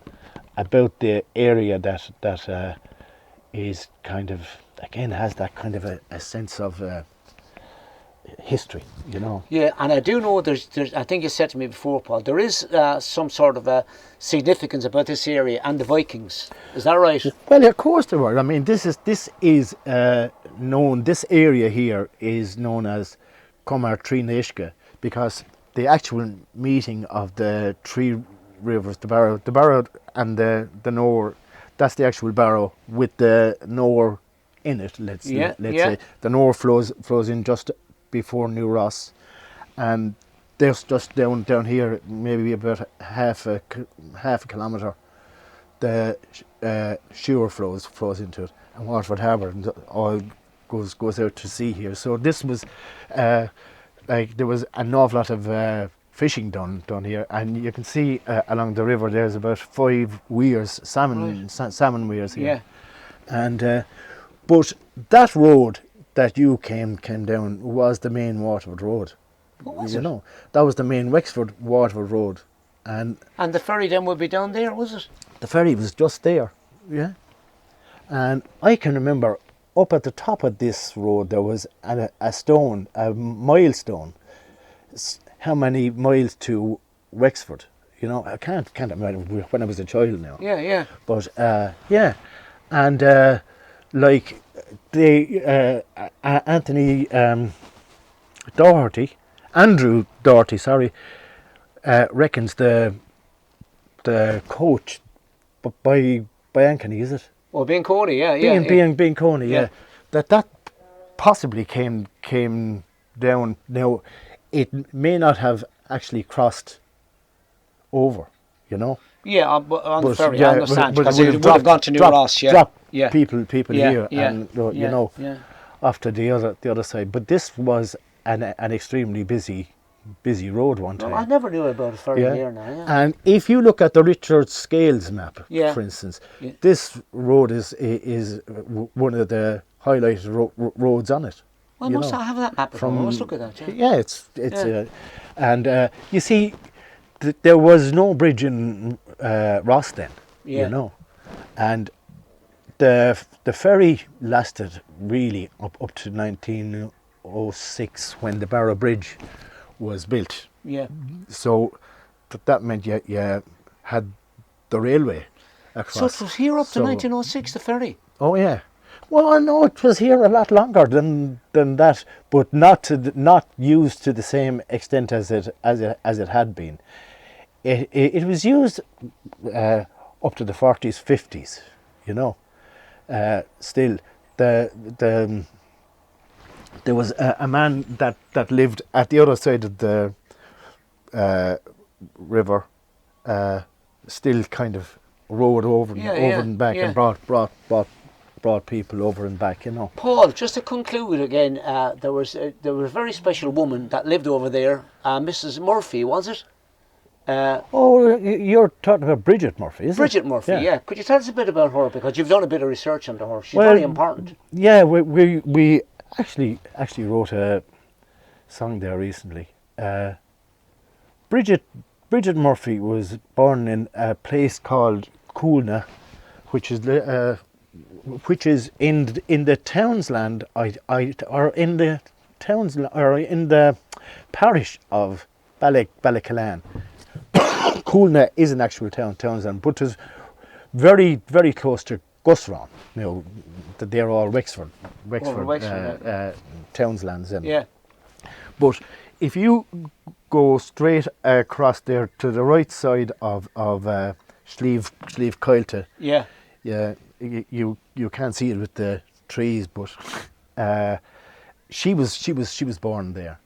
about the area that is kind of, again, has that kind of a sense of history, you know. Yeah, and I do know there's I think you said to me before, Paul, there is some sort of a significance about this area and the Vikings. Is that right? Well, of course there were. I mean, this is known. This area here is known as Comar Trí Naisce, because the actual meeting of the three rivers, the Barrow and the Nore, that's the actual Barrow with the Nore in it. Let's say the Nore flows in just before New Ross, and there's just down here, maybe about half a kilometre, the Shewer flows into it, and Waterford Harbour and all goes out to sea here. So this was like, there was an awful lot of fishing done here, and you can see along the river there's about 5 weirs, salmon weirs here. Yeah. And but that road that you came down was the main Waterford road. What was you it? know, that was the main Wexford Waterford road, and the ferry then would be down there, was it? the ferry was just there. Yeah. And I can remember up at the top of this road there was a stone, a milestone. How many miles to Wexford? You know, I can't remember when I was a child now. Yeah. But yeah, and like Anthony Andrew Doherty, sorry, reckons the coach by Ankeny, is it? Well, being Cody, Being Coney, yeah. That possibly came down. Now, it may not have actually crossed over, you know. Yeah, on the ferry, yeah, I understand, but because it it would have gone to New Ross, drop yeah. people here, and you know, yeah. off to the other side. But this was an extremely busy road one time. No, I never knew about a ferry here now. Yeah. And if you look at the Richard Scales map, for instance, this road is one of the highlighted roads on it. Well, I must have that map before. I must look at that. Yeah, it's and you see, there was no bridge in Ross then, you know, and the ferry lasted really up to 1906 when the Barrow Bridge was built. Yeah. So that meant you had the railway across. So it was here up to 1906, the ferry? Oh yeah. Well, I know it was here a lot longer than that, but not used to the same extent as it had been. It was used up to the 40s, 50s, you know. Still, there was a man that lived at the other side of the river, still kind of rowed over and back, and brought people over and back, you know. Paul, just to conclude again, there was a very special woman that lived over there, Mrs. Murphy, was it? You're talking about Bridget Murphy, isn't it? Bridget Murphy, yeah. Could you tell us a bit about her, because you've done a bit of research into her? She's very important. Yeah, we actually wrote a song there recently. Bridget Murphy was born in a place called Coolna, which is in the Townsland, or in the parish of Ballycallan. Coolna is an actual town, Townsland, but is very, very close to Gusron. You know, that they're all Wexford Townslands. Yeah. But if you go straight across there to the right side of Slieve Coilte, yeah, you can't see it with the trees, but she was born there.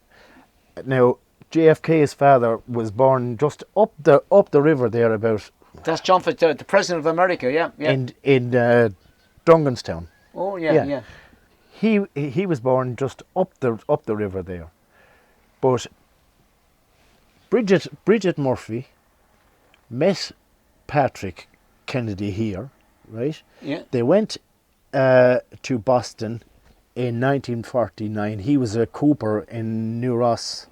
Now, JFK's father was born just up the river there about. That's John Fitzgerald, the President of America, yeah. In Dunganstown. Oh yeah. He was born just up the river there. But Bridget Murphy met Patrick Kennedy here, right? Yeah. They went to Boston in 1949. He was a cooper in New Ross,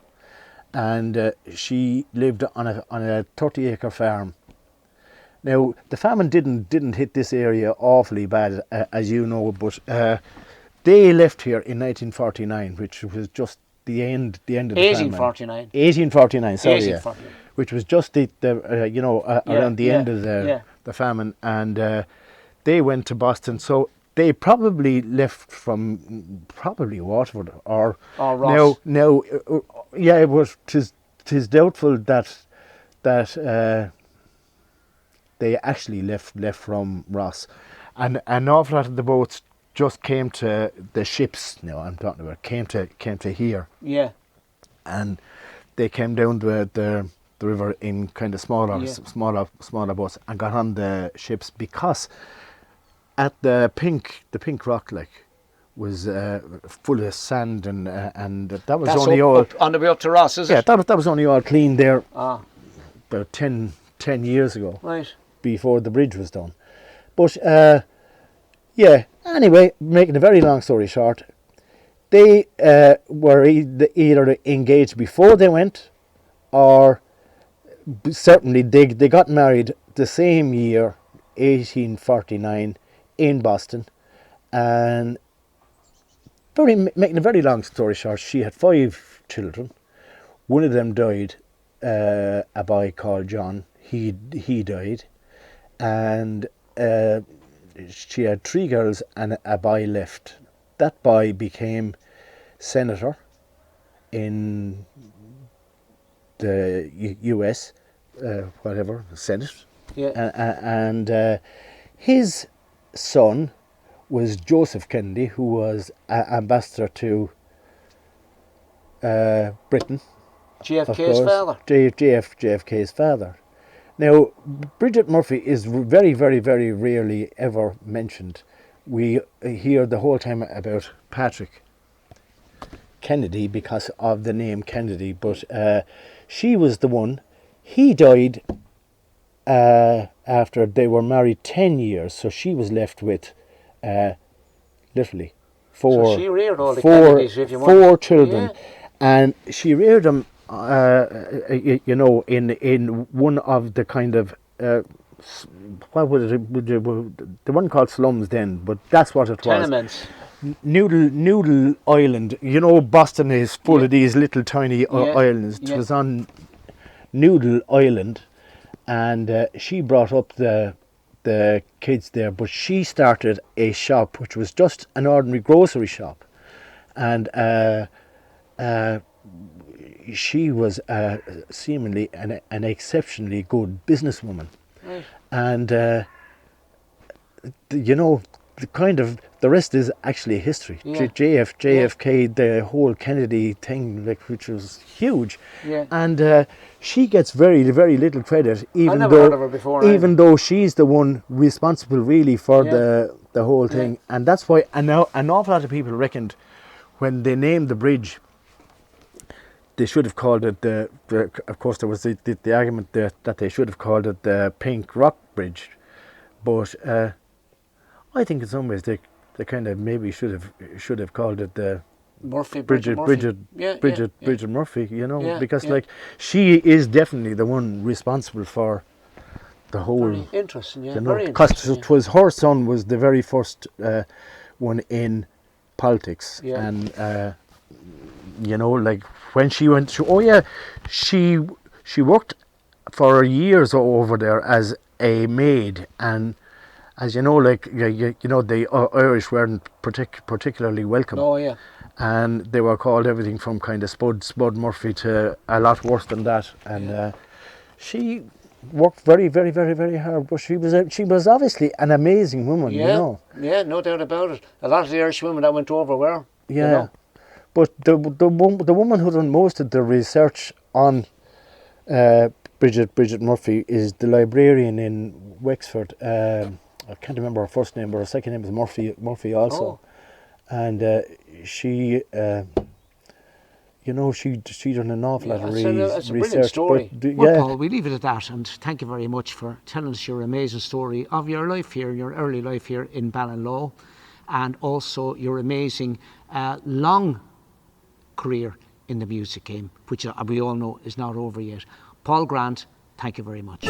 and she lived on a 30-acre farm. Now the famine didn't hit this area awfully bad, as you know, but they left here in 1949, which was just the end of the 1849. famine. 1849, sorry, 1849. which was just the around the end of the famine, and they went to Boston. So they probably left from probably Waterford or Ross. Now, yeah, it was. Tis doubtful that they actually left from Ross, and an awful lot of the boats just came to the ships. Now I'm talking about came to here. Yeah. And they came down the river in kind of smaller boats and got on the ships, because at the pink rock was full of sand, and that was That's only up on the way up to Ross, is it? Yeah, that was only all clean there about 10 years ago. Right. Before the bridge was done. But yeah, anyway, making a very long story short, they were either engaged before they went, or certainly they got married the same year, 1849, in Boston. And making a very long story short, she had 5 children. One of them died, a boy called John. He died. And she had 3 girls and a boy left. That boy became senator in the US, Senate. Yeah. And his son was Joseph Kennedy, who was ambassador to Britain. JFK's father. JFK's father. Now, Bridget Murphy is very, very, very rarely ever mentioned. We hear the whole time about Patrick Kennedy because of the name Kennedy, but she was the one. He died after they were married 10 years, so she was left with literally 4. So she reared all the Kennedys, if you want. 4 children, and she reared them. In one of the kind of what was it? The one called slums then, but that's what it was. Tenements. Noodle Island. You know, Boston is full of these little tiny islands. It was on Noodle Island, and she brought up the kids there. But she started a shop which was just an ordinary grocery shop, and she was seemingly an exceptionally good businesswoman. Right. And the rest is actually history. Yeah. JFK, the whole Kennedy thing, which was huge. Yeah. And she gets very, very little credit, even heard of her before, though she's the one responsible really for the whole thing. Yeah. And that's why an awful lot of people reckoned when they named the bridge, they should have called it of course there was the argument that they should have called it the Pink Rock Bridge, but I think in some ways they kind of maybe should have called it the Bridget Murphy, because like she is definitely the one responsible for the whole. Very interesting, yeah. Because it was her son was the very first one in politics, and like when she went to, she worked for years over there as a maid, and as you know, the Irish weren't particularly welcome. Oh yeah. And they were called everything from kind of Spud Murphy to a lot worse than that. And she worked very, very, very, very hard. But she was obviously an amazing woman. Yeah, yeah, no doubt about it. A lot of the Irish women that went over were. Yeah. But the woman who done most of the research on Bridget Murphy is the librarian in Wexford. I can't remember her first name, but her second name is Murphy also. Oh. And she done an awful lot of research. It's a brilliant story. Well, Paul, we leave it at that, and thank you very much for telling us your amazing story of your life here, your early life here in Ballinlough, and also your amazing long career in the music game, which we all know is not over yet. Paul Grant, thank you very much.